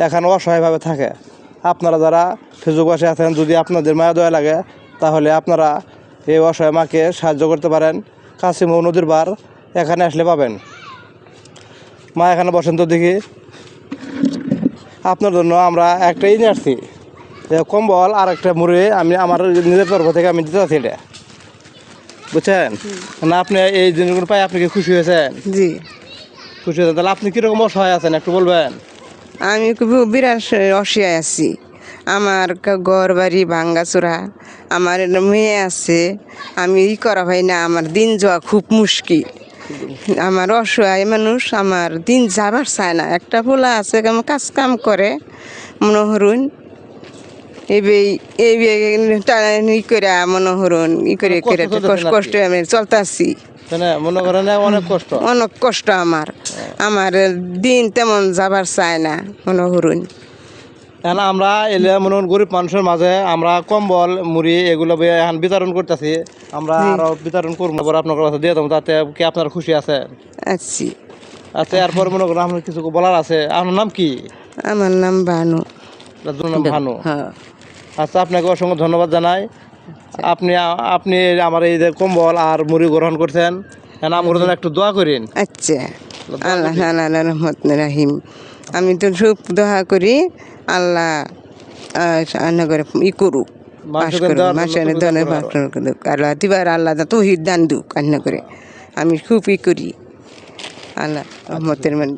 এখানে অসহায়ভাবে থাকে। আপনারা যারা ফেসবুকবাসী আছেন, যদি আপনাদের মায়া দয়া লাগে তাহলে আপনারা এই অসহায় মাকে সাহায্য করতে পারেন। কাশিমৌ নদীর পার, এখানে আসলে পাবেন। মা এখানে বসেন তো দেখি। আপনার জন্য আমরা একটা নিয়ে আসছি, কম্বল আর একটা মুড়ি, আমি আমার নিজের তরফ থেকে আমি দিতে চাচ্ছি এটা, বুঝছেন না? আপনি এই জিনিসগুলো পাই আপনি কি খুশি হয়েছেন? জি, খুশি হয়েছেন। তাহলে আপনি কীরকম অসহায় আছেন একটু বলবেন? আমি খুব বিরাট অসহায় আছি। আমার ঘর বাড়ি ভাঙ্গাচোরা, আমার মেয়ে আছে, আমি করা হয় না, আমার দিন যাওয়া খুব মুশকিল। আমার অসহায় মানুষ, আমার দিন যাবার চায় না। একটা পোলা আছে কাজ কাম করে মনোহরণ, এই করে মনোহরণ করে কষ্ট আমি চলতেছি। মনে করেন অনেক কষ্ট, অনেক কষ্ট আমার। আমার দিন তেমন যাবার চায় না মনোহরণ। এখন আমরা এলে মনে করেন গরিব মানুষের মাঝে আমরা কম্বল মুড়ি এগুলো এখন বিতরণ করতেছি। আমরা আরো বিতরণ করবো, আপনার কাছে দিয়ে দেবো, তাতে কি আপনার খুশি আছে? আছি। আচ্ছা, এরপর মনে করেন আপনার কিছু বলার আছে। আপনার নাম কি? আমার নাম ভানু। নাম ভানু। হ্যাঁ। আচ্ছা, আপনাকে অসংখ্য ধন্যবাদ জানাই। আপনি আপনি আমার এই যে কম্বল আর মুড়ি গ্রহণ করছেন, আমার জন্য একটু দোয়া করেন। আচ্ছা, আল্লাহ আল্লাহ রহমত রাহিম। আমি তো খুব দোয়া করি, আল্লাহ করে করুক, আল্লাহ দিবার, আল্লাহ তৌহিদ দান দুক করে। আমি খুব করি, আল্লাহ রহমতের মানে।